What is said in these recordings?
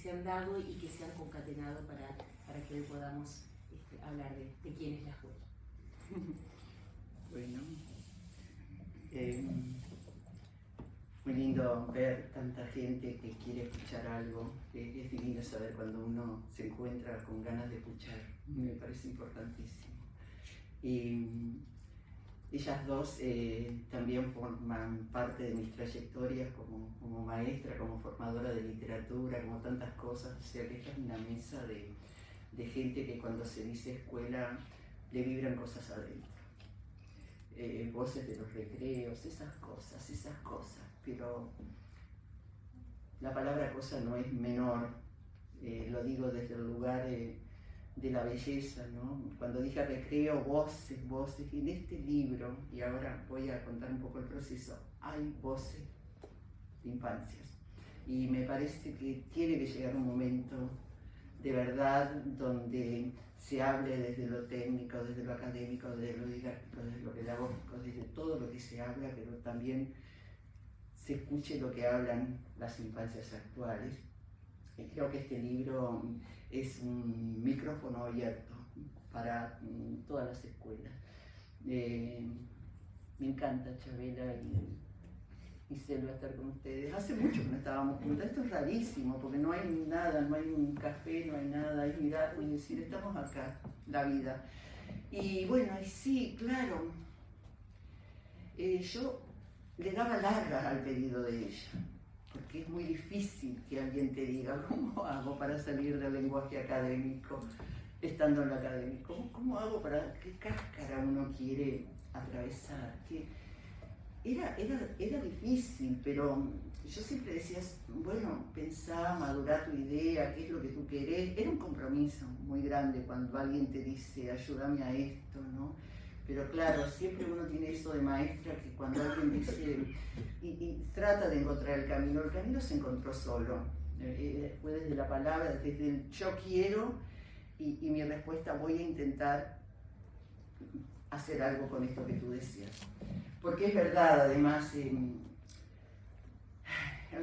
se han dado y que se han concatenado para que hoy podamos hablar de quién es la escuela. Bueno, muy lindo ver tanta gente que quiere escuchar algo. Es divino saber cuando uno se encuentra con ganas de escuchar. Me parece importantísimo. Y ellas dos también forman parte de mis trayectorias como maestra, como formadora de literatura, como tantas cosas. O sea que esta es una mesa de gente que cuando se dice escuela le vibran cosas adentro. Voces de los recreos, esas cosas. Pero la palabra cosa no es menor, lo digo desde el lugar de la belleza, ¿no? Cuando dije recreo, voces, en este libro, y ahora voy a contar un poco el proceso, hay voces de infancias. Y me parece que tiene que llegar un momento de verdad donde se hable desde lo técnico, desde lo académico, desde lo didáctico, desde lo pedagógico, desde todo lo que se habla, pero también se escuche lo que hablan las infancias actuales. Y creo que este libro es un micrófono abierto para todas las escuelas. Me encanta, Chabela y Selva, estar con ustedes. Hace mucho que no estábamos juntas. Esto es rarísimo porque no hay nada, no hay un café, no hay nada, es mirarnos y decir, estamos acá, la vida. Y bueno, y sí, claro, yo le daba largas al pedido de ella, porque es muy difícil que alguien te diga, ¿cómo hago para salir del lenguaje académico estando en lo académico? ¿Cómo hago para qué cáscara uno quiere atravesar? Era difícil, pero yo siempre decía, bueno, pensá, madurá tu idea, qué es lo que tú querés. Era un compromiso muy grande cuando alguien te dice, ayúdame a esto, ¿no? Pero claro, siempre uno tiene eso de maestra que cuando alguien dice y trata de encontrar el camino se encontró solo. Fue desde la palabra, desde el yo quiero y mi respuesta voy a intentar hacer algo con esto que tú decías. Porque es verdad, además, el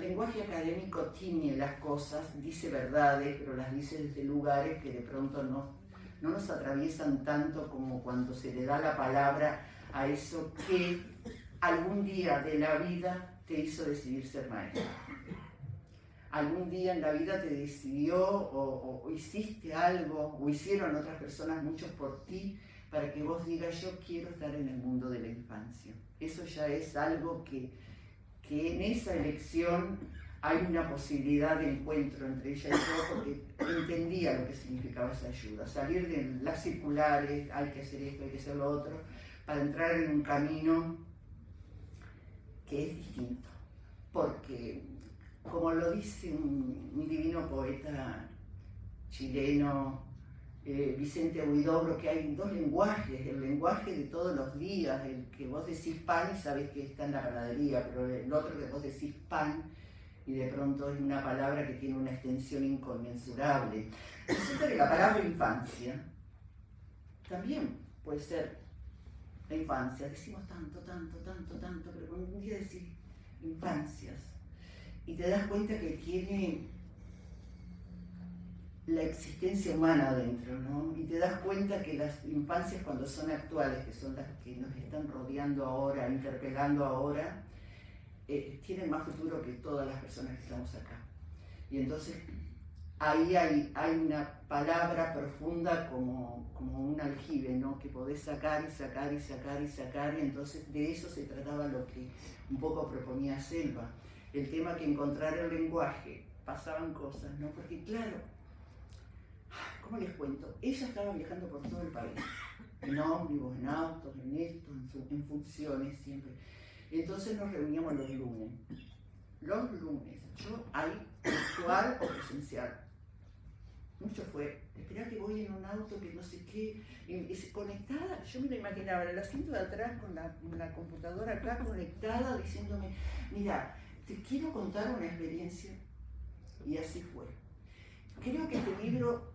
lenguaje académico tiñe las cosas, dice verdades, pero las dice desde lugares que de pronto no nos atraviesan tanto como cuando se le da la palabra a eso que algún día de la vida te hizo decidir ser maestro. Algún día en la vida te decidió o hiciste algo, o hicieron otras personas, muchos por ti, para que vos digas, yo quiero estar en el mundo de la infancia. Eso ya es algo que en esa elección hay una posibilidad de encuentro entre ella y yo, porque entendía lo que significaba esa ayuda. Salir de las circulares, hay que hacer esto, hay que hacer lo otro, para entrar en un camino que es distinto. Porque, como lo dice un divino poeta chileno, Vicente Huidobro, que hay dos lenguajes, el lenguaje de todos los días, el que vos decís pan y sabés que está en la panadería, pero el otro que vos decís pan y de pronto es una palabra que tiene una extensión inconmensurable. Resulta que la palabra infancia también puede ser la infancia. Decimos tanto, pero cuando un día decís infancias y te das cuenta que tiene la existencia humana adentro, ¿no? Y te das cuenta que las infancias cuando son actuales, que son las que nos están rodeando ahora, interpelando ahora, tienen más futuro que todas las personas que estamos acá. Y entonces ahí hay una palabra profunda como un aljibe, ¿no? Que podés sacar y entonces de eso se trataba lo que un poco proponía Selva. El tema que encontrar el lenguaje, pasaban cosas, ¿no? Porque claro, ¿cómo les cuento? Ella estaba viajando por todo el país, en ómnibus, en autos, en esto, en funciones siempre. Entonces nos reuníamos los lunes. Yo ahí, virtual o presencial. Mucho fue, esperá que voy en un auto que no sé qué, conectada, yo me la imaginaba en el asiento de atrás con la computadora acá conectada, diciéndome, mira, te quiero contar una experiencia. Y así fue. Creo que este libro,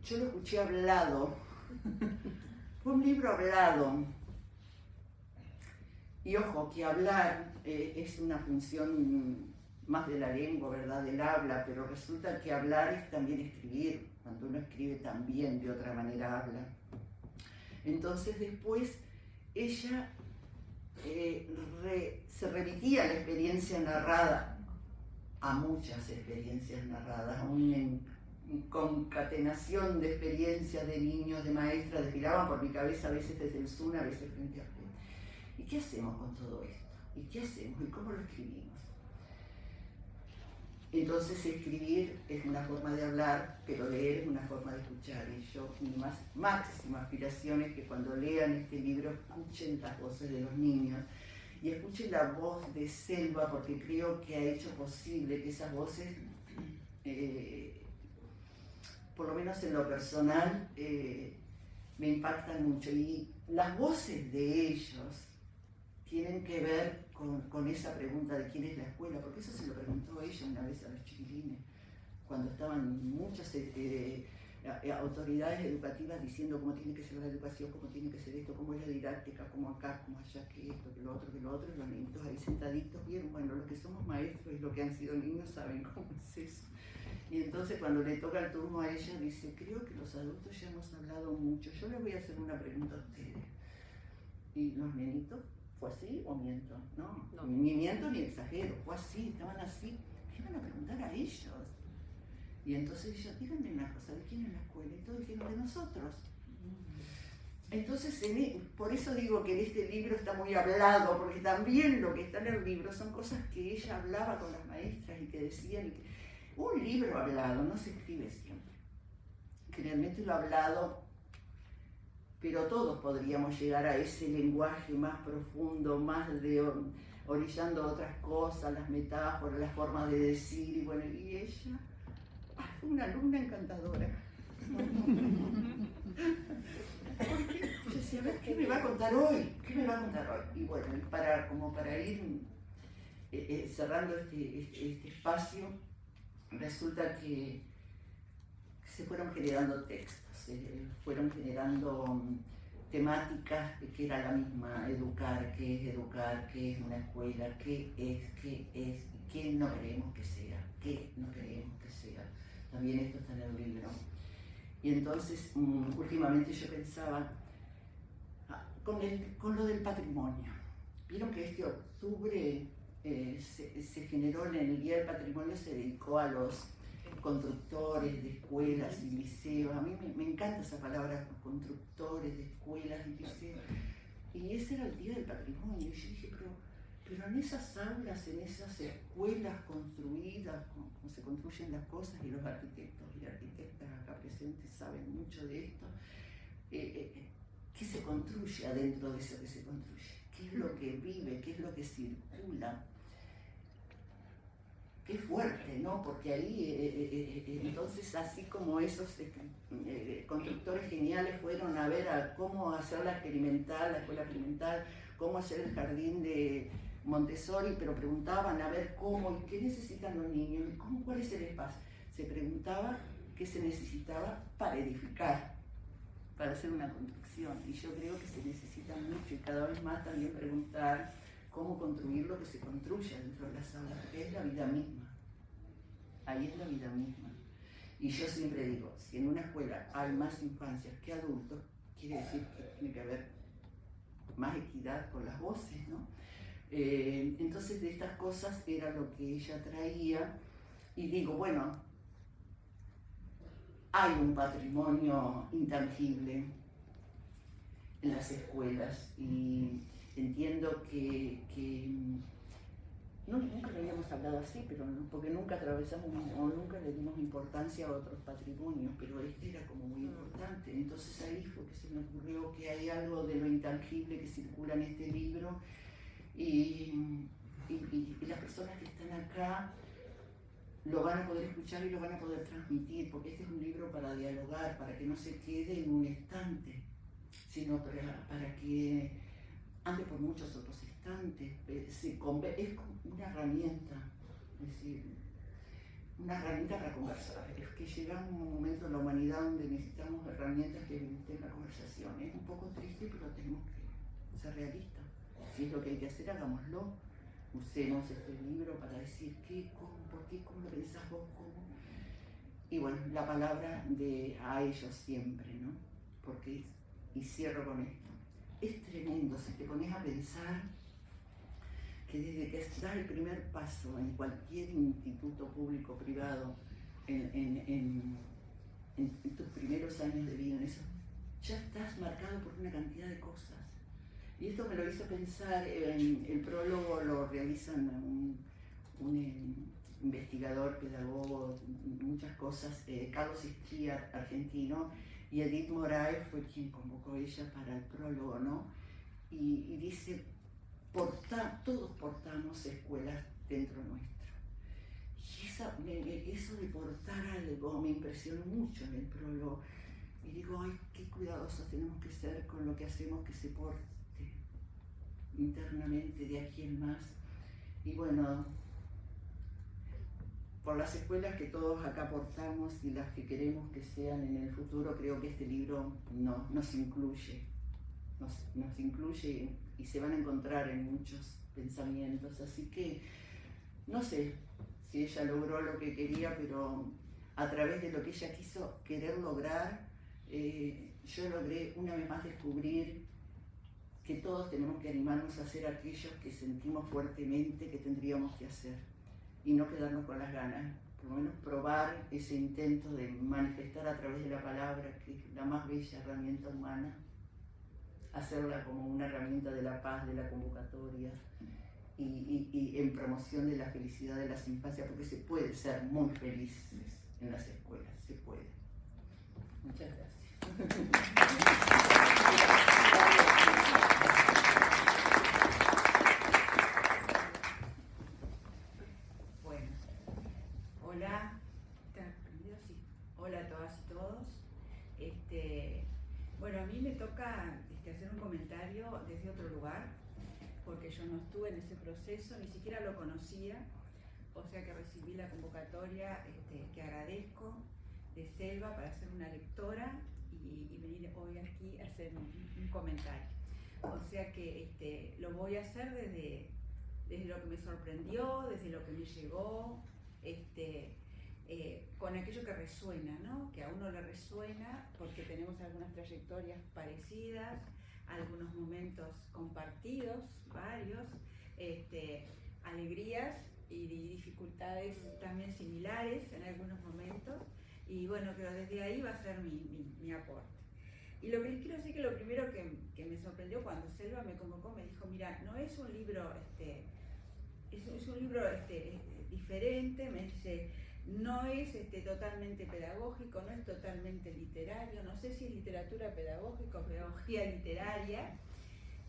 yo lo escuché hablado, fue un libro hablado. Y ojo, que hablar es una función más de la lengua, ¿verdad? Del habla, pero resulta que hablar es también escribir. Cuando uno escribe también de otra manera habla. Entonces después ella se remitía a la experiencia narrada, a muchas experiencias narradas, a una concatenación de experiencias de niños, de maestras, desfilaban por mi cabeza a veces desde el Zoom, a veces frente a frente. ¿Y qué hacemos con todo esto? ¿Y qué hacemos? ¿Y cómo lo escribimos? Entonces escribir es una forma de hablar, pero leer es una forma de escuchar. Y yo, mi máxima aspiración es que cuando lean este libro escuchen las voces de los niños y escuchen la voz de Selva, porque creo que ha hecho posible que esas voces, por lo menos en lo personal, me impactan mucho. Y las voces de ellos tienen que ver con esa pregunta de quién es la escuela, porque eso se lo preguntó ella una vez a los chiquilines, cuando estaban muchas autoridades educativas diciendo cómo tiene que ser la educación, cómo tiene que ser esto, cómo es la didáctica, cómo acá, cómo allá, que esto, que lo otro, y los niñitos ahí sentaditos, bien, bueno, los que somos maestros y los que han sido niños saben cómo es eso. Y entonces cuando le toca el turno a ella, dice, creo que los adultos ya hemos hablado mucho, yo les voy a hacer una pregunta a ustedes. Y los nenitos, ¿fue así o miento? No, ni miento ni exagero, fue así, estaban así. ¿Qué van a preguntar a ellos? Y entonces ellos, díganme una cosa, ¿de quién es la escuela? Y todos dijeron, de nosotros. Entonces, por eso digo que en este libro está muy hablado, porque también lo que está en el libro son cosas que ella hablaba con las maestras y que decían. Un libro hablado no se escribe siempre. Generalmente lo hablado, pero todos podríamos llegar a ese lenguaje más profundo, más de orillando otras cosas, las metáforas, las formas de decir, y bueno, y ella fue una alumna encantadora. Porque yo decía, a ver, ¿qué me va a contar hoy? ¿Qué me va a contar hoy? Y bueno, para ir cerrando este espacio, resulta que se fueron generando textos, fueron generando temáticas que era la misma, educar, qué es una escuela, qué es, y qué no queremos que sea, qué no queremos que sea. También esto está en el libro. Y entonces, últimamente yo pensaba con lo del patrimonio. Vieron que este octubre se generó en el Día del Patrimonio, se dedicó a los constructores de escuelas y liceos. A mí me encanta esa palabra, constructores de escuelas y liceos. Y ese era el Día del Patrimonio. Y yo dije, pero en esas aulas, en esas escuelas construidas, como se construyen las cosas, y los arquitectos y arquitectas acá presentes saben mucho de esto, ¿qué se construye adentro de eso que se construye? ¿Qué es lo que vive? ¿Qué es lo que circula? Qué fuerte, ¿no? Porque ahí, entonces, así como esos constructores geniales fueron a ver a cómo hacer la escuela experimental, cómo hacer el jardín de Montessori, pero preguntaban a ver cómo y qué necesitan los niños, cuál es el espacio. Se preguntaba qué se necesitaba para edificar, para hacer una construcción. Y yo creo que se necesita mucho y cada vez más también preguntar cómo construir lo que se construye dentro de las aulas, porque es la vida misma. Ahí es la vida misma. Y yo siempre digo, si en una escuela hay más infancias que adultos, quiere decir que tiene que haber más equidad con las voces, ¿no? Entonces de estas cosas era lo que ella traía, y digo, bueno, hay un patrimonio intangible en las escuelas, y entiendo que nunca lo habíamos hablado así, pero porque nunca atravesamos o nunca le dimos importancia a otros patrimonios, pero este era como muy importante. Entonces ahí fue que se me ocurrió que hay algo de lo intangible que circula en este libro, y las personas que están acá lo van a poder escuchar y lo van a poder transmitir, porque este es un libro para dialogar, para que no se quede en un estante, sino para que ande por muchos otros estantes. Es como una herramienta, es decir, una herramienta para conversar. Es que llega un momento en la humanidad donde necesitamos herramientas que eviten la conversación. Es un poco triste, pero tenemos que ser realistas. Si es lo que hay que hacer, hagámoslo. usemos este libro para decir qué, cómo, por qué, cómo lo pensás vos, cómo. Y bueno, la palabra a ellos siempre, ¿no? Porque, y cierro con esto, es tremendo si te pones a pensar que desde que das el primer paso en cualquier instituto público o privado, en tus primeros años de vida, en eso, ya estás marcado por una cantidad de cosas. Y esto me lo hizo pensar, el prólogo lo realizan un investigador, pedagogo, muchas cosas, Carlos Istria, argentino, y Edith Moraes fue quien convocó a ella para el prólogo, ¿no? Y dice, todos portamos escuelas dentro nuestro. Y eso de portar algo me impresionó mucho en el prólogo. Y digo, ay, qué cuidadosos tenemos que ser con lo que hacemos que se porte internamente de aquí en más. Y bueno, por las escuelas que todos acá portamos y las que queremos que sean en el futuro, creo que este libro nos incluye. Nos incluye y se van a encontrar en muchos pensamientos. Así que, no sé si ella logró lo que quería, pero a través de lo que ella quiso querer lograr, yo logré una vez más descubrir que todos tenemos que animarnos a hacer aquellos que sentimos fuertemente que tendríamos que hacer y no quedarnos con las ganas, por lo menos probar ese intento de manifestar a través de la palabra, que es la más bella herramienta humana, hacerla como una herramienta de la paz, de la convocatoria y en promoción de la felicidad de las infancias, porque se puede ser muy felices en las escuelas, se puede. Muchas gracias. Bueno, hola, ¿está prendido? Sí. Hola a todas y todos. Bueno, a mí me toca hacer un comentario desde otro lugar, porque yo no estuve en ese proceso, ni siquiera lo conocía, o sea que recibí la convocatoria que agradezco de Selva para ser una lectora y venir hoy aquí a hacer un comentario. O sea que lo voy a hacer desde lo que me sorprendió, desde lo que me llegó, con aquello que resuena, ¿no? Que a uno le resuena porque tenemos algunas trayectorias parecidas, algunos momentos compartidos, varios, alegrías y dificultades también similares en algunos momentos, y bueno, pero desde ahí va a ser mi aporte. Y lo que les quiero decir que lo primero que me sorprendió cuando Selva me convocó, me dijo, mira, no es un libro, es un libro diferente, me dice, no es totalmente pedagógico, no es totalmente literario, no sé si es literatura pedagógica o pedagogía literaria.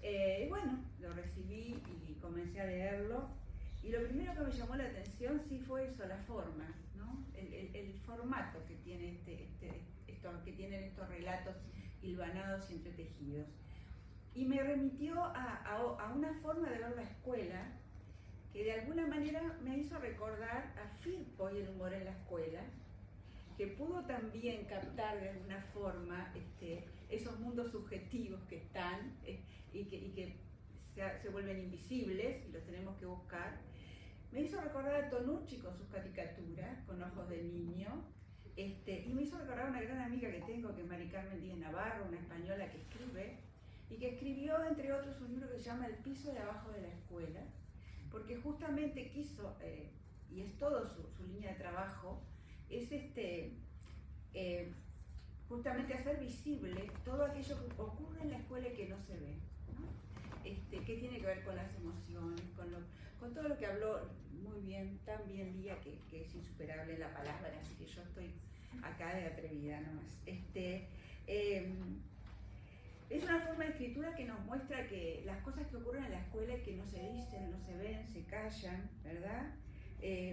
Y bueno, lo recibí y comencé a leerlo. Y lo primero que me llamó la atención sí fue eso, la forma, ¿no? El formato que tiene que tienen estos relatos hilvanados y entretejidos. Y me remitió a una forma de ver la escuela que de alguna manera me hizo recordar a Firpo y el humor en la escuela, que pudo también captar de alguna forma esos mundos subjetivos que están y que se vuelven invisibles y los tenemos que buscar. Me hizo recordar a Tonucci con sus caricaturas, con ojos de niño, y me hizo recordar a una gran amiga que tengo, que es Mari Carmen Díaz Navarro, una española que escribe, y que escribió, entre otros, un libro que se llama El piso de abajo de la escuela, porque justamente quiso, y es todo su línea de trabajo, es justamente hacer visible todo aquello que ocurre en la escuela y que no se ve, ¿no? Que tiene que ver con las emociones, con todo lo que habló muy bien, tan bien Lía, que es insuperable la palabra, así que yo estoy acá de atrevida nomás. Es una forma de escritura que nos muestra que las cosas que ocurren en la escuela y que no se dicen, no se ven, se callan, ¿verdad?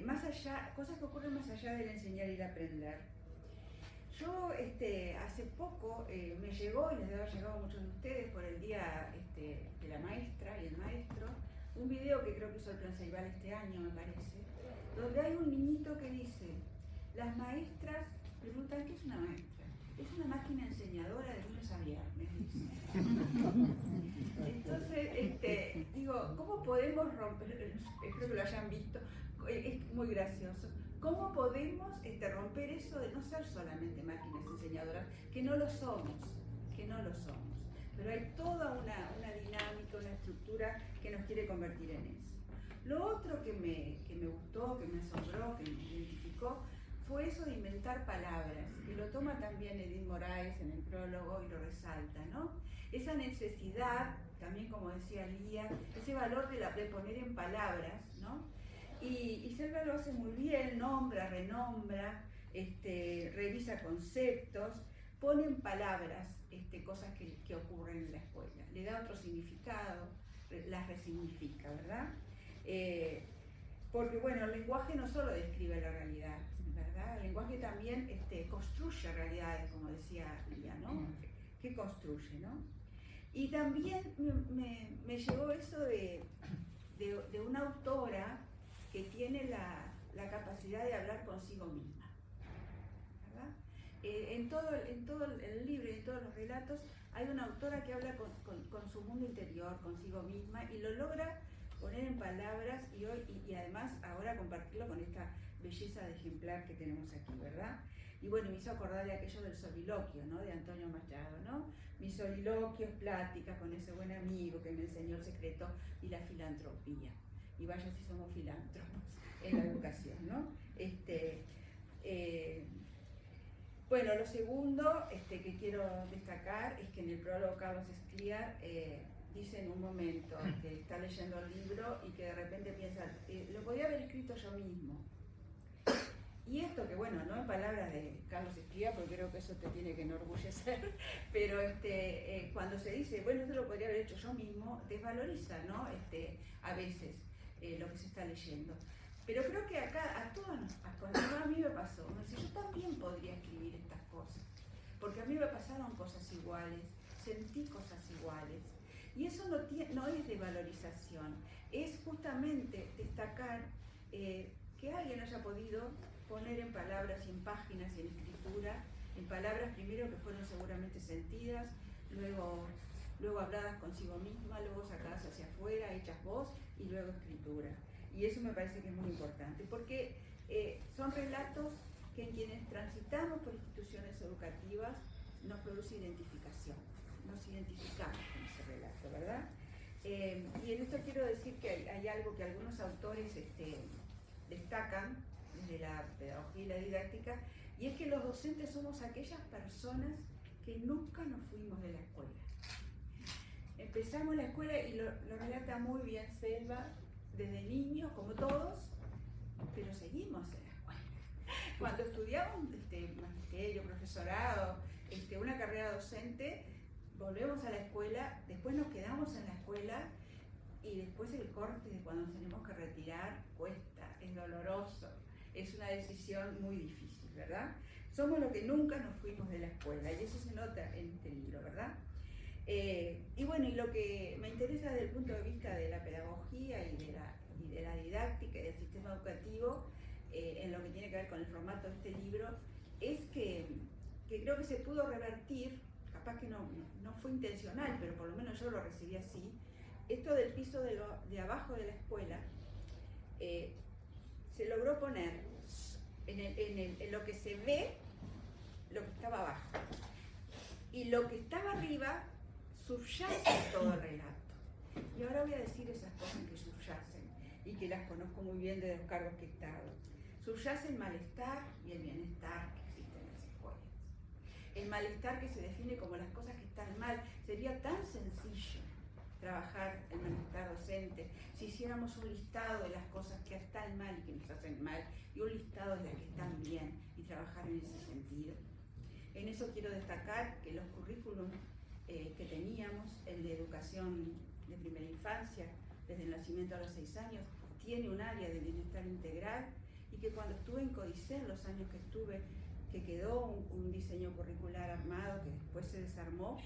Más allá, cosas que ocurren más allá del enseñar y el aprender. Yo hace poco me llegó, y les debe haber llegado a muchos de ustedes por el día de la maestra y el maestro, un video que creo que hizo el Plan Ceibal este año, me parece, donde hay un niñito que dice, las maestras preguntan, ¿qué es una maestra? es una máquina enseñadora de lunes a viernes, dice. Entonces, digo, ¿cómo podemos romper? Espero que lo hayan visto, es muy gracioso. ¿Cómo podemos romper eso de no ser solamente máquinas enseñadoras? Que no lo somos, Pero hay toda una dinámica, una estructura que nos quiere convertir en eso. Lo otro que me gustó, que me asombró, que me identificó, fue eso de inventar palabras, que lo toma también Edith Moraes en el prólogo y lo resalta, ¿no? Esa necesidad, también como decía Lía, ese valor de poner en palabras, ¿no? Y Selva lo hace muy bien, nombra, renombra, revisa conceptos, pone en palabras cosas que ocurren en la escuela, le da otro significado, las resignifica, ¿verdad? Porque bueno, el lenguaje no solo describe la realidad, ¿verdad? El lenguaje también construye realidades, como decía Lía, ¿no? ¿Qué construye, no? Y también me llegó eso de una autora que tiene la capacidad de hablar consigo misma, ¿verdad? En todo el libro y en todos los relatos hay una autora que habla con su mundo interior, consigo misma, y lo logra poner en palabras y además ahora compartirlo con esta belleza de ejemplar que tenemos aquí, ¿verdad? Y bueno, me hizo acordar de aquello del soliloquio, ¿no? De Antonio Machado, ¿no? Mis soliloquios, pláticas con ese buen amigo que me enseñó el secreto y la filantropía. Y vaya si somos filántropos en la educación, ¿no? Bueno, lo segundo que quiero destacar es que en el prólogo Carlos Escliar dice en un momento que está leyendo el libro y que de repente piensa, lo podía haber escrito yo mismo. Y esto que bueno, no en palabras de Carlos Escliar, porque creo que eso te tiene que enorgullecer, pero cuando se dice, bueno, esto lo podría haber hecho yo mismo, desvaloriza, ¿no? A veces lo que se está leyendo. Pero creo que acá a todos a mí me pasó, me dice, yo también podría escribir estas cosas, porque a mí me pasaron cosas iguales, sentí cosas iguales. Y eso no es de valorización, es justamente destacar que alguien haya podido poner en palabras y en páginas y en escritura, en palabras primero que fueron seguramente sentidas, luego habladas consigo misma, luego sacadas hacia afuera, hechas voz y luego escritura. Y eso me parece que es muy importante, porque son relatos que en quienes transitamos por instituciones educativas nos produce identificación, nos identificamos con ese relato, ¿verdad? Y en esto quiero decir que hay algo que algunos autores destacan desde la pedagogía y la didáctica, y es que los docentes somos aquellas personas que nunca nos fuimos de la escuela. Empezamos la escuela, y lo relata muy bien Selva, desde niños, como todos, pero seguimos en la escuela. Cuando estudiamos magisterio, profesorado, una carrera docente, volvemos a la escuela, después nos quedamos en la escuela, y después el corte de cuando nos tenemos que retirar cuesta, es doloroso, es una decisión muy difícil, ¿verdad? Somos los que nunca nos fuimos de la escuela, y eso se nota en este libro, ¿verdad? Y bueno, y lo que me interesa desde el punto de vista de la pedagogía y de la didáctica y del sistema educativo, en lo que tiene que ver con el formato de este libro, es que creo que se pudo revertir, capaz que no fue intencional, pero por lo menos yo lo recibí así, esto del piso de abajo de la escuela, se logró poner en lo que se ve, lo que estaba abajo. Y lo que estaba arriba subyace todo el relato. Y ahora voy a decir esas cosas que subyacen y que las conozco muy bien de los cargos que he estado. Subyace el malestar y el bienestar que existen en las escuelas. El malestar que se define como las cosas que están mal. Sería tan sencillo trabajar el malestar docente si hiciéramos un listado de las cosas que están mal y que nos hacen mal, y un listado de las que están bien, y trabajar en ese sentido. En eso quiero destacar que los currículums que teníamos, el de educación de primera infancia, desde el nacimiento a los 6 años, tiene un área de bienestar integral, y que cuando estuve en Codicen, los años que estuve, que quedó un diseño curricular armado que después se desarmó,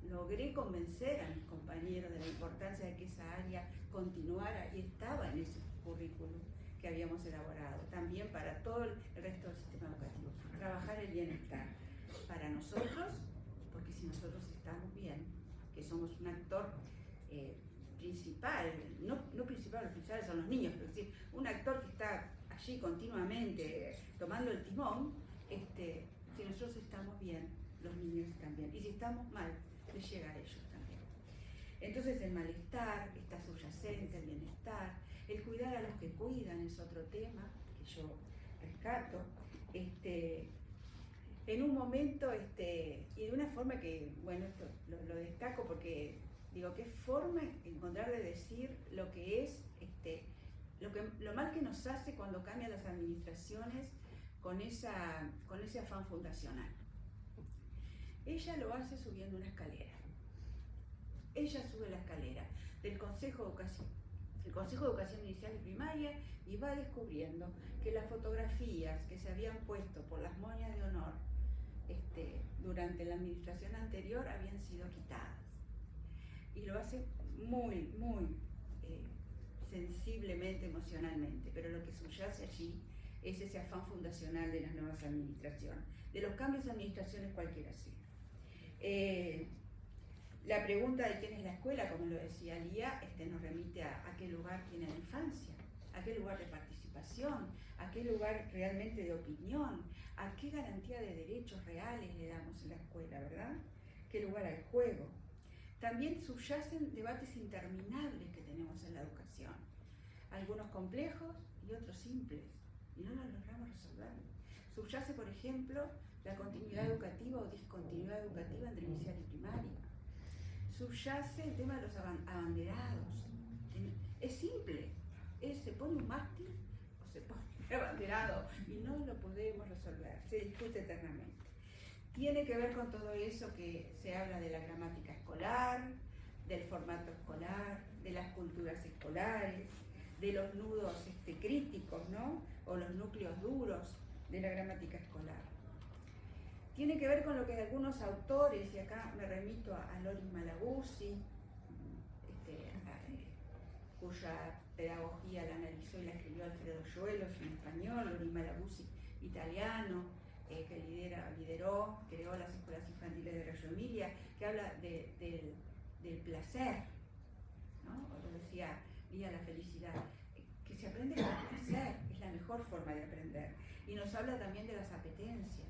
logré convencer a mis compañeros de la importancia de que esa área continuara, y estaba en ese currículum que habíamos elaborado, también para todo el resto del sistema educativo, trabajar el bienestar. para nosotros, porque si nosotros estamos bien, que somos un actor principal, no principal, los principales son los niños, pero es decir, un actor que está allí continuamente tomando el timón, si nosotros estamos bien, los niños están bien, y si estamos mal, les llega a ellos también. Entonces el malestar está subyacente, el bienestar, el cuidar a los que cuidan es otro tema que yo rescato, en un momento y de una forma que, bueno, esto lo destaco porque digo, qué forma encontrar de decir lo que es, lo mal que nos hace cuando cambian las administraciones con ese afán fundacional. Ella lo hace subiendo una escalera. Ella sube la escalera del Consejo de Educación Inicial y Primaria y va descubriendo que las fotografías que se habían puesto por las moñas de honor durante la administración anterior habían sido quitadas. Y lo hace muy, muy sensiblemente, emocionalmente, pero lo que subyace allí es ese afán fundacional de las nuevas administraciones, de los cambios de administraciones cualquiera sea. La pregunta de quién es la escuela, como lo decía Lía, nos remite a qué lugar tiene la infancia, a qué lugar de participación, a qué lugar realmente de opinión, a qué garantía de derechos reales le damos en la escuela, ¿verdad? ¿Qué lugar al juego? También subyacen debates interminables que tenemos en la educación, algunos complejos y otros simples, y no los logramos resolver. Subyace, por ejemplo, la continuidad educativa o discontinuidad educativa entre inicial y primaria. Subyace el tema de los abanderados. Es simple, se pone un mástil o se pone un abanderado y no lo podemos resolver, se discute eternamente. Tiene que ver con todo eso que se habla de la gramática escolar, del formato escolar, de las culturas escolares, de los nudos críticos, ¿no? O los núcleos duros de la gramática escolar. Tiene que ver con lo que algunos autores, y acá me remito a Loris Malaguzzi, cuya pedagogía la analizó y la escribió Alfredo Gioello en español, Loris Malaguzzi italiano, que creó las escuelas infantiles de Reggio Emilia, que habla del placer, ¿no? O lo decía Lía, la felicidad, que se aprende con placer, es la mejor forma de aprender. Y nos habla también de las apetencias,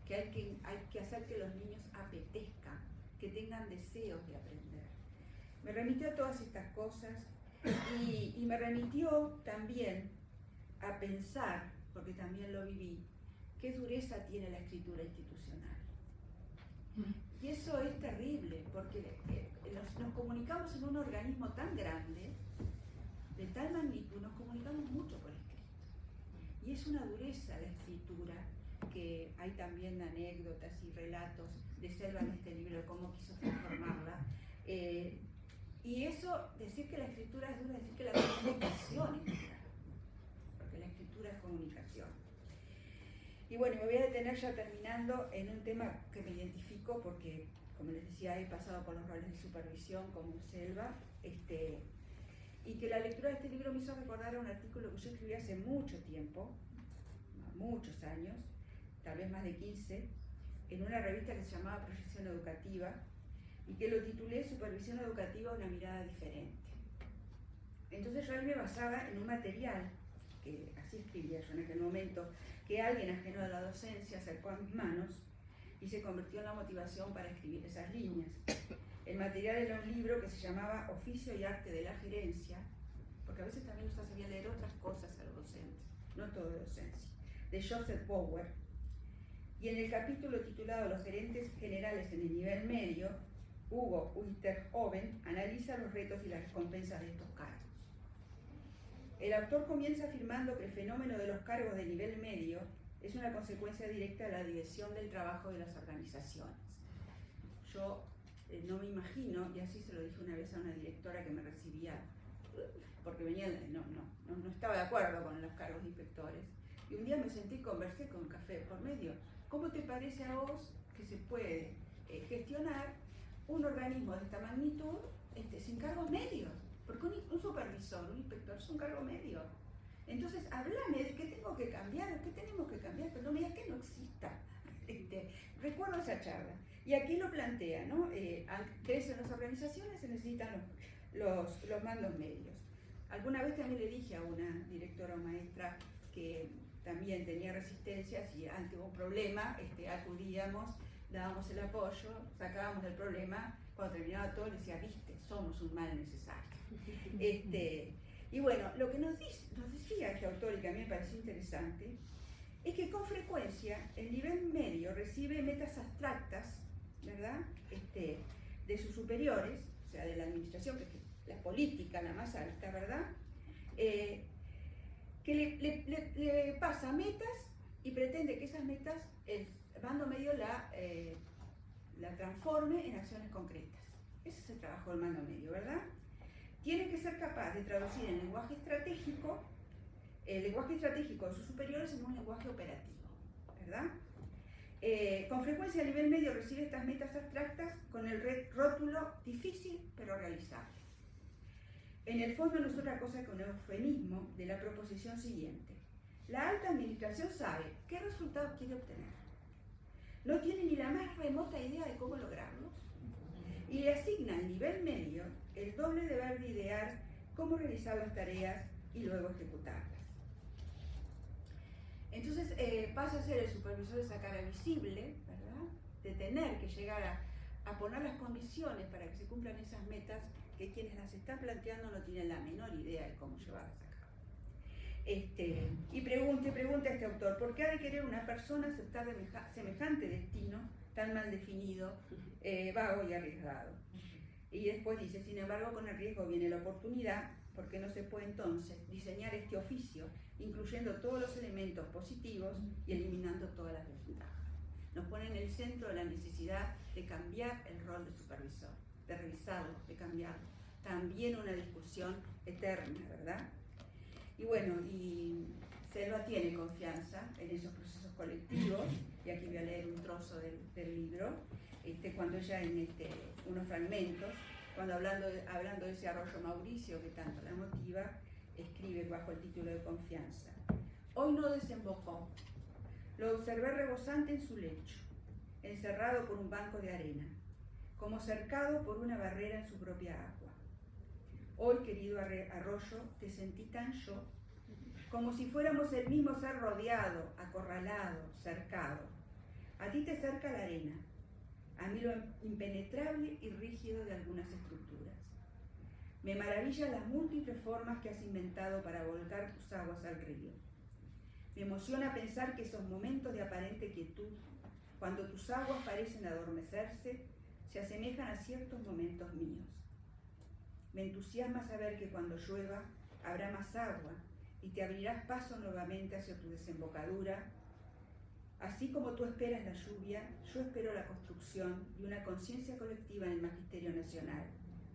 que hay que hacer que los niños apetezcan, que tengan deseos de aprender. Me remitió a todas estas cosas y me remitió también a pensar, porque también lo viví, qué dureza tiene la escritura institucional. Y eso es terrible, porque nos comunicamos en un organismo tan grande, de tal magnitud, nos comunicamos mucho por escrito. Y es una dureza la escritura, que hay también anécdotas y relatos de Selva en este libro, de cómo quiso transformarla. Y eso, decir que la escritura es dura, decir que la comunicación es dura, porque la escritura es comunicación. Y bueno, me voy a detener ya terminando en un tema que me identifico porque, como les decía, he pasado por los roles de supervisión como Selva, y que la lectura de este libro me hizo recordar a un artículo que yo escribí hace mucho tiempo, muchos años, tal vez más de 15, en una revista que se llamaba Proyección Educativa, y que lo titulé Supervisión Educativa, una mirada diferente. Entonces yo ahí me basaba en un material, que así escribía yo en aquel momento, que alguien ajeno a la docencia acercó a mis manos y se convirtió en la motivación para escribir esas líneas. El material era un libro que se llamaba Oficio y Arte de la Gerencia, porque a veces también nos hace bien leer otras cosas a los docentes, no todo de docencia, de Joseph Bauer. Y en el capítulo titulado Los gerentes generales en el nivel medio, Hugo Uytterhoven analiza los retos y las recompensas de estos cargos. El autor comienza afirmando que el fenómeno de los cargos de nivel medio es una consecuencia directa de la dirección del trabajo de las organizaciones. Yo no me imagino, y así se lo dije una vez a una directora que me recibía, porque venía, no estaba de acuerdo con los cargos de inspectores, y un día me senté y conversé con Café por Medio. ¿Cómo te parece a vos que se puede gestionar un organismo de esta magnitud sin cargos medios? Porque un supervisor, un inspector es un cargo medio. Entonces, háblame de qué tengo que cambiar, qué tenemos que cambiar, pero no me digas que no exista recuerdo esa charla. Y aquí lo plantea, ¿no? Crecen las organizaciones, se necesitan los mandos medios. Alguna vez también le dije a una directora o maestra que también tenía resistencias y ante un problema acudíamos, dábamos el apoyo, sacábamos el problema, cuando terminaba todo le decía, viste, somos un mal necesario. Y bueno, lo que nos decía este autor y que a mí me pareció interesante, es que con frecuencia el nivel medio recibe metas abstractas, ¿verdad? De sus superiores, o sea, de la administración, que es la política, la más alta, ¿verdad? Que le pasa metas y pretende que esas metas el mando medio la transforme en acciones concretas. Ese es el trabajo del mando medio, ¿verdad? Tiene que ser capaz de traducir el lenguaje estratégico de sus superiores en un lenguaje operativo, ¿verdad? Con frecuencia a nivel medio recibe estas metas abstractas con el rótulo difícil pero realizable. En el fondo no es otra cosa que un eufemismo de la proposición siguiente. La alta administración sabe qué resultados quiere obtener. No tiene ni la más remota idea de cómo lograrlos y le asigna al nivel medio el doble deber de idear cómo realizar las tareas y luego ejecutarlas. Entonces pasa a ser el supervisor de esa cara visible, ¿verdad? De tener que llegar a poner las condiciones para que se cumplan esas metas que quienes las están planteando no tienen la menor idea de cómo llevarlas a cabo. Y pregunta a este autor, ¿por qué ha de querer una persona aceptar semejante destino tan mal definido, vago y arriesgado? Y después dice, sin embargo, con el riesgo viene la oportunidad, porque no se puede entonces diseñar este oficio, incluyendo todos los elementos positivos y eliminando todas las desventajas. Nos pone en el centro de la necesidad de cambiar el rol de supervisor, de revisarlo, de cambiarlo. También una discusión eterna, ¿verdad? Y bueno, y Selva tiene confianza en esos procesos colectivos, y aquí voy a leer un trozo del libro, cuando ella en unos fragmentos, cuando hablando de ese arroyo Mauricio que tanto la motiva, escribe bajo el título de Confianza. Hoy no desembocó. Lo observé rebosante en su lecho, encerrado por un banco de arena, como cercado por una barrera en su propia agua. Hoy, querido arroyo, te sentí tan yo, como si fuéramos el mismo ser rodeado, acorralado, cercado. A ti te cerca la arena, a mí lo impenetrable y rígido de algunas estructuras. Me maravillan las múltiples formas que has inventado para volcar tus aguas al río. Me emociona pensar que esos momentos de aparente quietud, cuando tus aguas parecen adormecerse, se asemejan a ciertos momentos míos. Me entusiasma saber que cuando llueva habrá más agua y te abrirás paso nuevamente hacia tu desembocadura. Así como tú esperas la lluvia, yo espero la construcción de una conciencia colectiva en el Magisterio Nacional,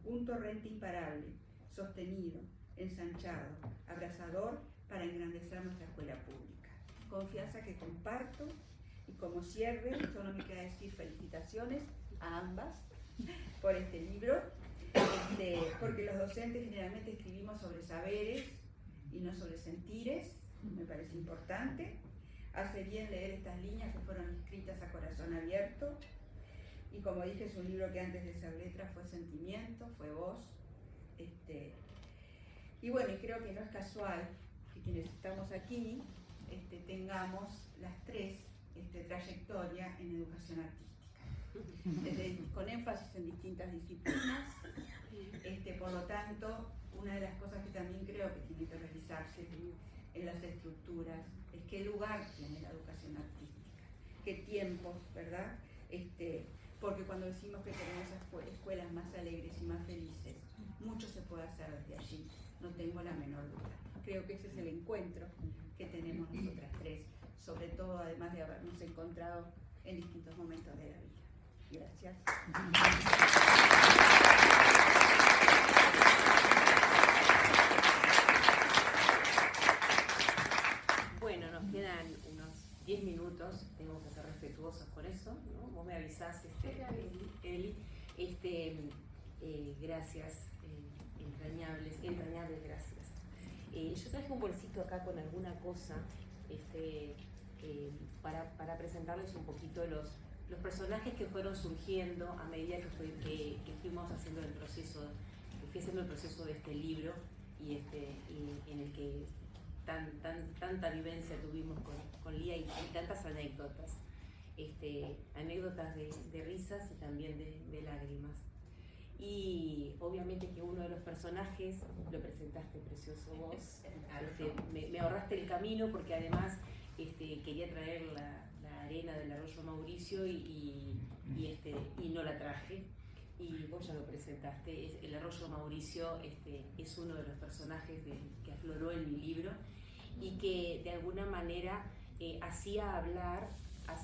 un torrente imparable, sostenido, ensanchado, abrazador para engrandecer nuestra escuela pública. Confianza que comparto, y como cierre, solo me queda decir felicitaciones a ambas por este libro, porque los docentes generalmente escribimos sobre saberes y no sobre sentires, me parece importante. Hace bien leer estas líneas que fueron escritas a corazón abierto, y como dije, es un libro que antes de ser letra fue sentimiento, fue voz. Y bueno, y creo que no es casual que quienes estamos aquí tengamos las tres trayectoria en educación artística, con énfasis en distintas disciplinas. Por lo tanto, una de las cosas que también creo que tiene que revisarse en las estructuras es qué lugar tiene la educación artística, qué tiempos, ¿verdad? Porque cuando decimos que queremos escuelas más alegres y más felices, mucho se puede hacer desde allí, no tengo la menor duda. Creo que ese es el encuentro que tenemos nosotras tres, sobre todo además de habernos encontrado en distintos momentos de la vida. Gracias. Bueno, nos quedan unos 10 minutos, tengo que ser respetuosos con eso, ¿no? Vos me avisás, Eli. Gracias, entrañables gracias. Yo traje un bolsito acá con alguna cosa para presentarles un poquito los personajes que fueron surgiendo a medida que fuimos haciendo el proceso, que fui haciendo el proceso de este libro y en el que tanta vivencia tuvimos con Lía y tantas anécdotas, anécdotas de risas y también de lágrimas. Y obviamente que uno de los personajes lo presentaste precioso vos, me ahorraste el camino porque además quería traer la arena del arroyo Mauricio y no la traje, y vos ya lo presentaste. El arroyo Mauricio es uno de los personajes que afloró en mi libro y que de alguna manera hacía hablar a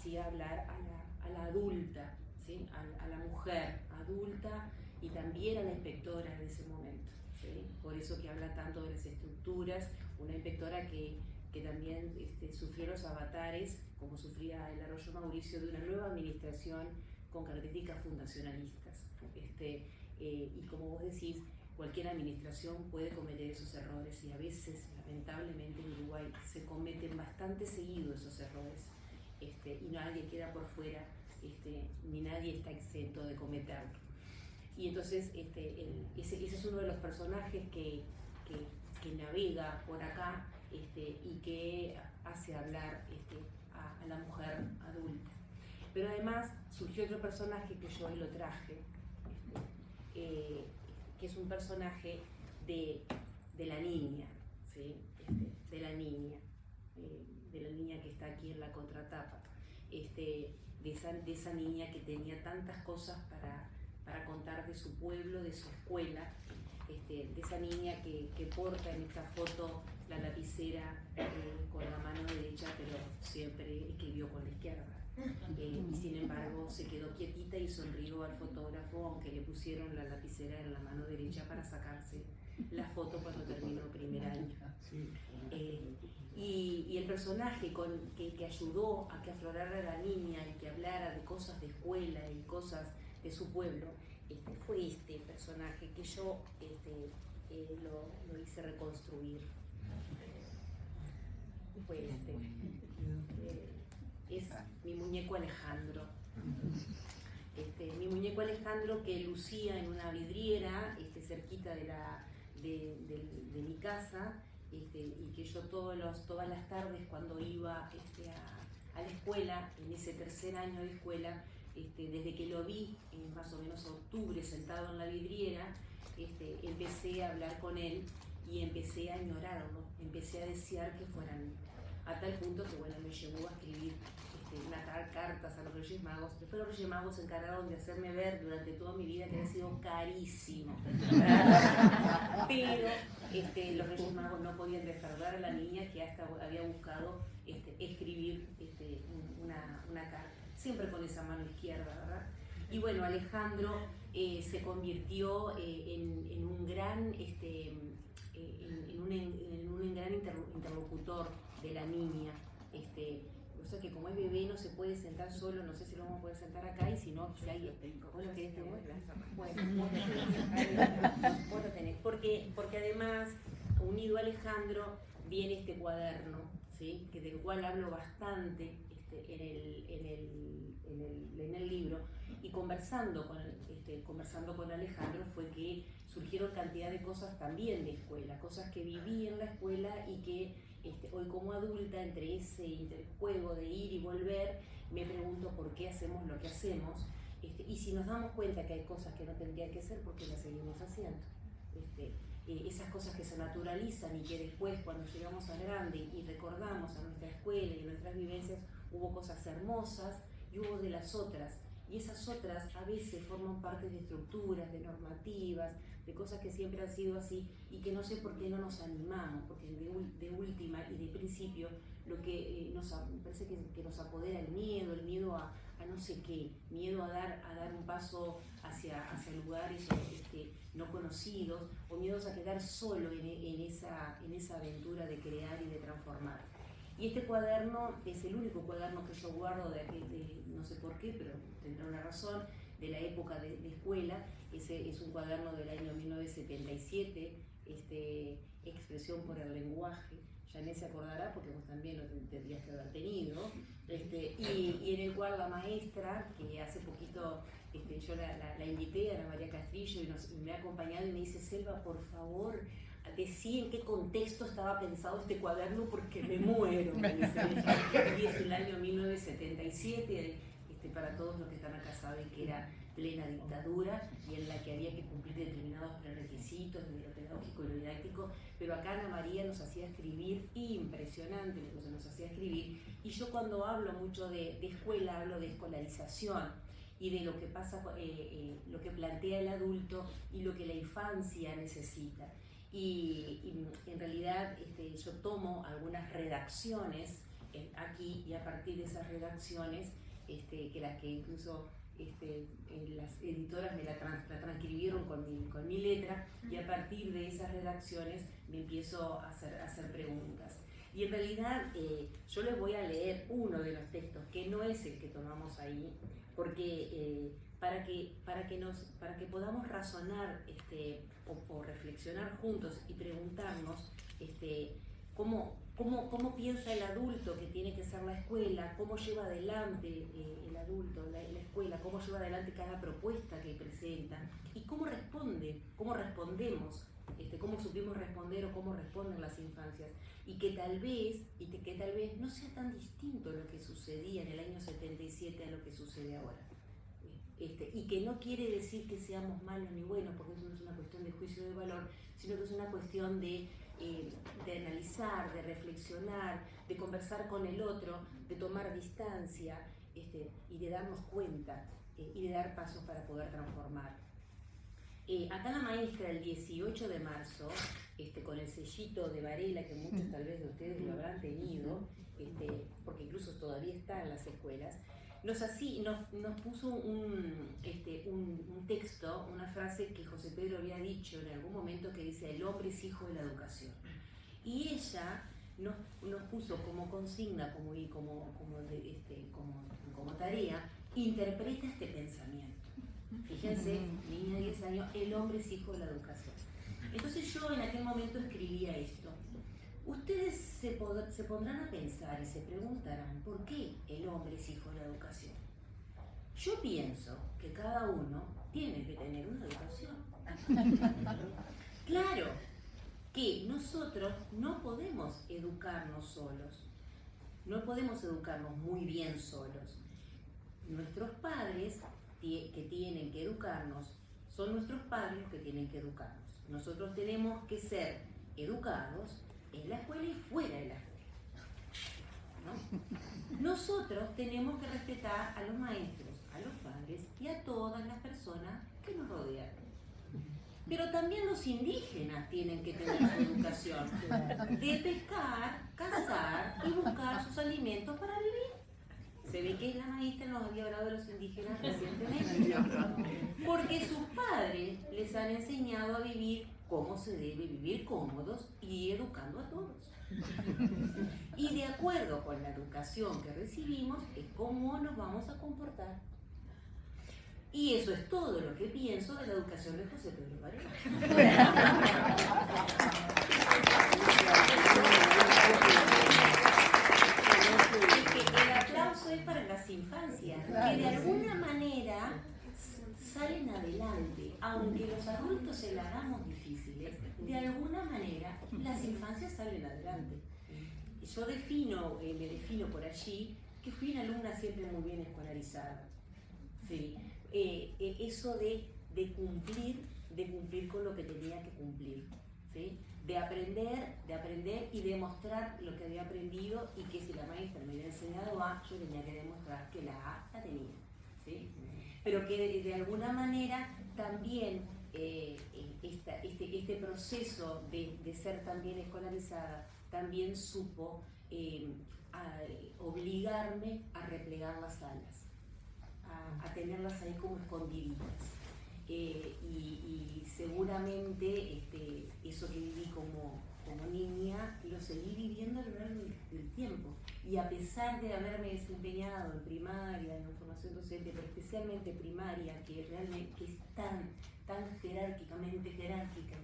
la adulta, ¿sí? a la mujer adulta y también a la inspectora de ese momento, ¿sí? Por eso que habla tanto de las estructuras, una inspectora que también sufrió los avatares, como sufría el arroyo Mauricio, de una nueva administración con características fundacionalistas. Y como vos decís, cualquier administración puede cometer esos errores y a veces, lamentablemente, en Uruguay se cometen bastante seguido esos errores, y nadie queda por fuera, ni nadie está exento de cometerlo. Y entonces ese es uno de los personajes que navega por acá y que hace hablar a la mujer adulta. Pero además surgió otro personaje que yo hoy lo traje, que es un personaje de la niña, ¿sí? De la niña que está aquí en la contratapa, de esa niña que tenía tantas cosas para contar de su pueblo, de su escuela, de esa niña que porta en esta foto la lapicera con la mano derecha, pero siempre escribió con la izquierda. Y sin embargo se quedó quietita y sonrió al fotógrafo, aunque le pusieron la lapicera en la mano derecha para sacarse la foto cuando terminó primer año. Y el personaje que ayudó a que aflorara la niña y que hablara de cosas de escuela y cosas de su pueblo, fue este personaje que yo lo hice reconstruir. Fue es mi muñeco Alejandro. Mi muñeco Alejandro, que lucía en una vidriera cerquita de mi casa, y que yo todas las tardes cuando iba a la escuela, en ese tercer año de escuela, desde que lo vi en más o menos octubre sentado en la vidriera, empecé a hablar con él y empecé a añorarlo, empecé a desear que fuera mí, a tal punto que bueno, me llevó a escribir cartas a los Reyes Magos. Después los Reyes Magos se encargaron de hacerme ver durante toda mi vida que había sido carísimo, pero los Reyes Magos no podían defraudar a la niña que hasta había buscado escribir una carta, siempre con esa mano izquierda, ¿verdad? Y bueno, Alejandro se convirtió en un gran interlocutor de la niña. O sea que como es bebé no se puede sentar solo, no sé si lo vamos a poder sentar acá, y si no, si hay, ¿vos lo querés tener? Bueno, vos lo tenés, porque además, unido a Alejandro, viene este cuaderno, ¿sí? Del cual hablo bastante en el libro, y conversando con Alejandro fue que surgieron cantidad de cosas también de escuela, cosas que viví en la escuela y que hoy como adulta, entre ese juego de ir y volver, me pregunto por qué hacemos lo que hacemos, y si nos damos cuenta que hay cosas que no tendrían que ser, ¿por qué las seguimos haciendo? Esas cosas que se naturalizan y que después, cuando llegamos a grande y recordamos a nuestra escuela y nuestras vivencias, hubo cosas hermosas y hubo de las otras. Y esas otras a veces forman parte de estructuras, de normativas, de cosas que siempre han sido así y que no sé por qué no nos animamos, porque de última y de principio lo que me parece que nos apodera el miedo a no sé qué, miedo a dar un paso hacia lugares no conocidos, o miedos a quedar solo en esa aventura de crear y de transformar. Y este cuaderno es el único cuaderno que yo guardo no sé por qué, pero tendrá una razón, de la época de escuela. Es un cuaderno del año 1977, Expresión por el lenguaje. Janet se acordará porque vos también lo tendrías que haber tenido, y en el cual la maestra, que hace poquito yo la invité, a Ana María Castrillo, y me ha acompañado y me dice: Selva, por favor, decí en qué contexto estaba pensado este cuaderno porque me muero, me dice ella. Y es el año 1977, para todos los que están acá saben que era plena dictadura y en la que había que cumplir determinados prerequisitos de lo pedagógico y lo didáctico, pero acá Ana María nos hacía escribir, impresionante lo que nos hacía escribir, y yo cuando hablo mucho de escuela, hablo de escolarización y de lo que pasa, lo que plantea el adulto y lo que la infancia necesita. Y en realidad yo tomo algunas redacciones aquí, y a partir de esas redacciones, que las que incluso las editoras me la transcribieron con mi letra, y a partir de esas redacciones me empiezo a hacer preguntas. Y en realidad yo les voy a leer uno de los textos, que no es el que tomamos ahí, porque para que podamos razonar o reflexionar juntos y preguntarnos cómo piensa el adulto que tiene que ser la escuela, cómo lleva adelante el adulto la escuela, cómo lleva adelante cada propuesta que presenta, y cómo respondemos, cómo supimos responder o cómo responden las infancias, y que tal vez no sea tan distinto lo que sucedía en el año 77 a lo que sucede ahora. Y que no quiere decir que seamos malos ni buenos, porque eso no es una cuestión de juicio de valor, sino que es una cuestión de analizar, de reflexionar, de conversar con el otro, de tomar distancia, y de darnos cuenta y de dar pasos para poder transformar. Acá la maestra, el 18 de marzo, con el sellito de Varela, que muchos tal vez de ustedes lo habrán tenido, porque incluso todavía está en las escuelas, nos puso un texto, una frase que José Pedro había dicho en algún momento, que dice: el hombre es hijo de la educación. Y ella nos puso como consigna, como tarea: interpreta este pensamiento. Fíjense, niña de 10 años, el hombre es hijo de la educación. Entonces yo en aquel momento escribía esto. Ustedes se pondrán a pensar y se preguntarán: ¿por qué el hombre es hijo de la educación? Yo pienso que cada uno tiene que tener una educación. Claro que nosotros no podemos educarnos solos, no podemos educarnos muy bien solos. Nuestros padres que tienen que educarnos son nuestros padres los que tienen que educarnos. Nosotros tenemos que ser educados en la escuela y fuera de la escuela, ¿no? Nosotros tenemos que respetar a los maestros, a los padres y a todas las personas que nos rodean. Pero también los indígenas tienen que tener su educación de pescar, cazar y buscar sus alimentos para vivir. Se ve que la maestra nos había hablado de los indígenas recientemente, porque sus padres les han enseñado a vivir cómo se debe vivir cómodos y educando a todos. Y de acuerdo con la educación que recibimos es cómo nos vamos a comportar. Y eso es todo lo que pienso de la educación de José Pedro Varela. El aplauso es para las infancias, que de alguna manera salen adelante, aunque los adultos se la hagamos difíciles, de alguna manera las infancias salen adelante. Yo me defino por allí que fui una alumna siempre muy bien escolarizada. ¿Sí? Eso de cumplir con lo que tenía que cumplir, ¿sí? De aprender y demostrar lo que había aprendido, y que si la maestra me había enseñado A, yo tenía que demostrar que la A la tenía, ¿sí? Pero que de alguna manera también este proceso de ser también escolarizada también supo obligarme a replegar las alas, a tenerlas ahí como escondiditas. Y seguramente eso que viví como niña lo seguí viviendo a lo largo del tiempo. Y a pesar de haberme desempeñado en primaria, en formación docente, pero especialmente primaria, que realmente es tan jerárquica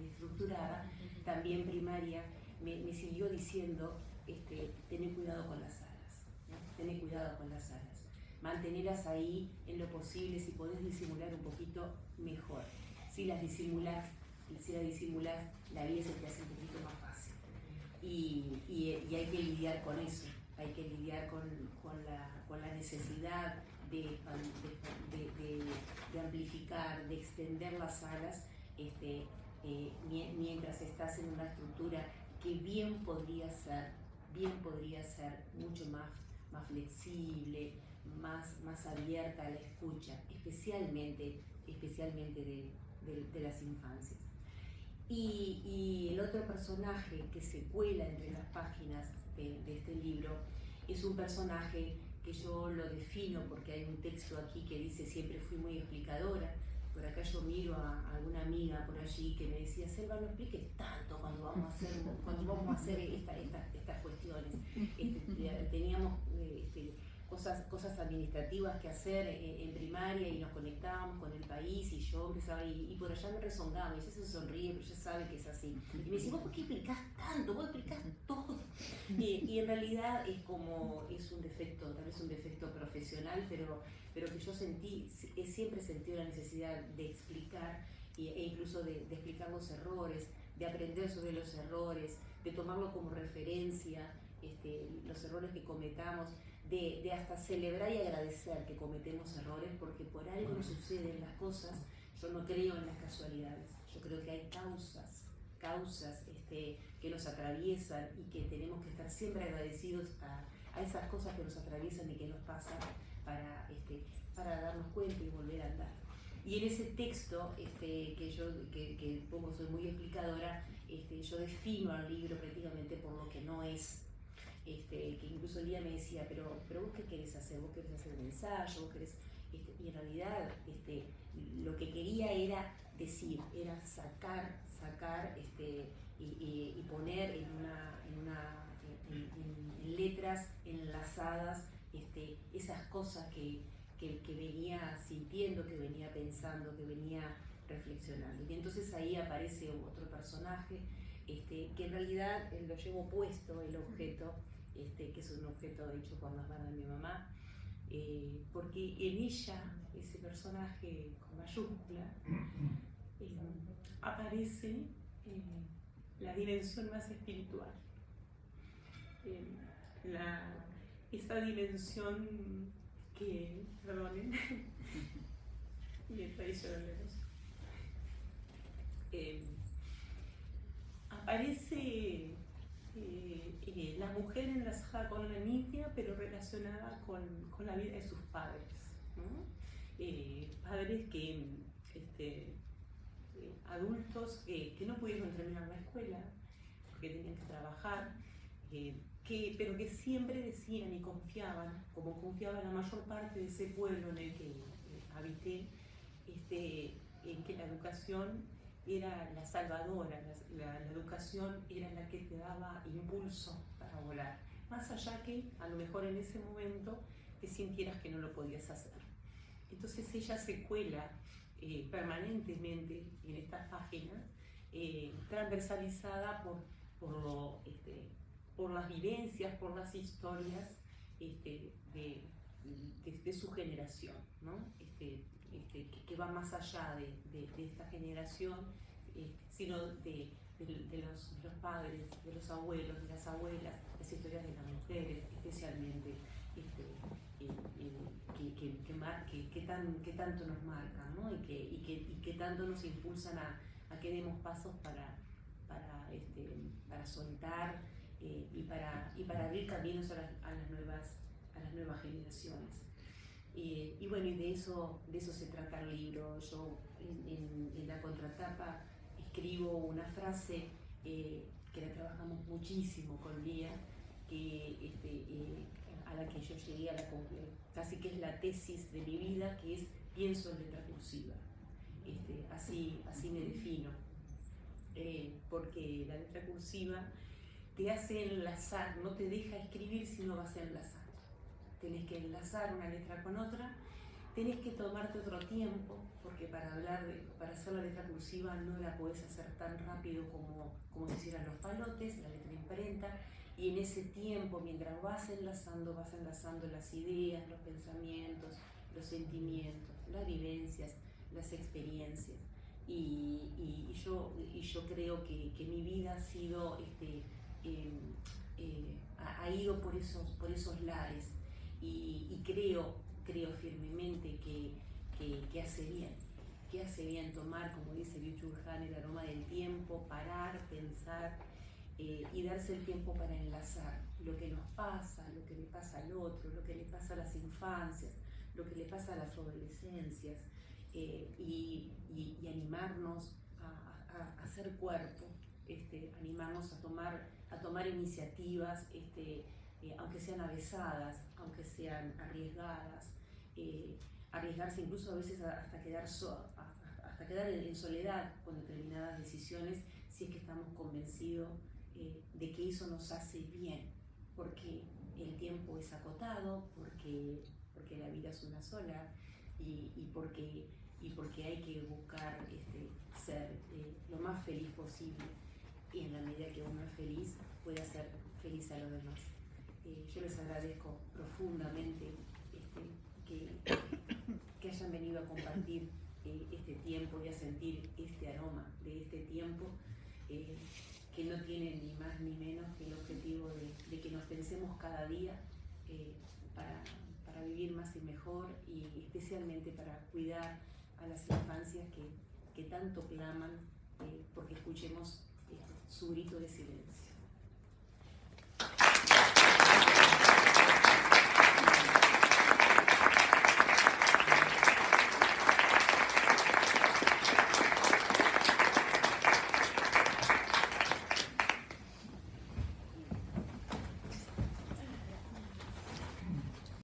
y estructurada, también primaria me siguió diciendo, tené cuidado con las alas, ¿no? Tené cuidado con las alas. Mantenerlas ahí en lo posible, si podés disimular un poquito, mejor. Si las disimulás, la vida se te hace un poquito más fácil. Y hay que lidiar con eso, hay que lidiar con la necesidad de amplificar, de extender las alas, mientras estás en una estructura que bien podría ser mucho más flexible, más abierta a la escucha, especialmente de las infancias. Y el otro personaje que se cuela entre las páginas de este libro es un personaje que yo lo defino porque hay un texto aquí que dice: siempre fui muy explicadora. Por acá yo miro a alguna amiga por allí que me decía: Selva, no expliques tanto cuando vamos a hacer estas cuestiones. Teníamos cosas administrativas que hacer en primaria y nos conectábamos con el país, y yo empezaba y por allá me rezongaba y ella se sonríe, pero ella sabe que es así. Y me dice: ¿vos por qué explicás tanto? Vos explicás todo. Y en realidad es un defecto, tal vez un defecto profesional, pero que yo siempre he sentido la necesidad de explicar e incluso de explicar los errores, de aprender sobre los errores, de tomarlo como referencia, los errores que cometamos, de hasta celebrar y agradecer que cometemos errores, porque por algo nos suceden las cosas. Yo no creo en las casualidades, yo creo que hay causas que nos atraviesan y que tenemos que estar siempre agradecidos a esas cosas que nos atraviesan y que nos pasan para darnos cuenta y volver a andar. Y en ese texto que pongo, soy muy explicadora, yo defino al libro prácticamente por lo que no es. Que incluso el día me decía: pero vos qué querés hacer, vos querés hacer un ensayo, vos querés, y en realidad lo que quería era decir, era sacar y poner en letras enlazadas esas cosas que venía sintiendo, que venía pensando, que venía reflexionando. Y entonces ahí aparece otro personaje que en realidad lo llevo puesto, el objeto, que es un objeto hecho con las manos de mi mamá, porque en ella, ese personaje con mayúscula, aparece la dimensión más espiritual, esa dimensión que, perdonen, y el tradicional aparece la mujer enlazada con la niña, pero relacionada con la vida de sus padres, ¿no? Padres adultos que no pudieron terminar la escuela porque tenían que trabajar, pero que siempre decían y confiaban, como confiaba la mayor parte de ese pueblo en el que habité, en que la educación era la salvadora, la educación era la que te daba impulso para volar, más allá que a lo mejor en ese momento te sintieras que no lo podías hacer. Entonces ella se cuela permanentemente en estas páginas, transversalizada por las vivencias, por las historias de su generación, ¿no? Que va más allá de esta generación, sino de los padres, de los abuelos, de las abuelas, las historias de las mujeres, especialmente, que tanto nos marcan, ¿no? y que tanto nos impulsan a que demos pasos para soltar y para abrir caminos a las nuevas generaciones. Y bueno, y de eso se trata el libro. Yo en la contratapa escribo una frase que la trabajamos muchísimo con Lía, a la que yo llegué casi que es la tesis de mi vida, que es: pienso en letra cursiva. Así me defino, porque la letra cursiva te hace enlazar, no te deja escribir si no vas enlazando. Tenés que enlazar una letra con otra, tenés que tomarte otro tiempo, porque para hacer la letra cursiva no la podés hacer tan rápido como se hicieran los palotes, la letra imprenta, y en ese tiempo, mientras vas enlazando las ideas, los pensamientos, los sentimientos, las vivencias, las experiencias. Y yo creo que mi vida ha sido, ha ido por esos lares, y creo firmemente que hace bien tomar, como dice Byung-Chul Han, el aroma del tiempo, parar, pensar, y darse el tiempo para enlazar lo que nos pasa, lo que le pasa al otro, lo que le pasa a las infancias, lo que le pasa a las adolescencias, y animarnos a hacer cuerpo, animarnos a tomar iniciativas, aunque sean avesadas, aunque sean arriesgadas, arriesgarse incluso a veces hasta quedar en soledad con determinadas decisiones, si es que estamos convencidos de que eso nos hace bien, porque el tiempo es acotado, porque la vida es una sola, y porque hay que buscar ser lo más feliz posible, y en la medida que uno es feliz, puede hacer feliz a los demás. Yo les agradezco profundamente que hayan venido a compartir este tiempo y a sentir este aroma de este tiempo, que no tiene ni más ni menos que el objetivo de que nos pensemos cada día para vivir más y mejor, y especialmente para cuidar a las infancias que tanto claman porque escuchemos su grito de silencio.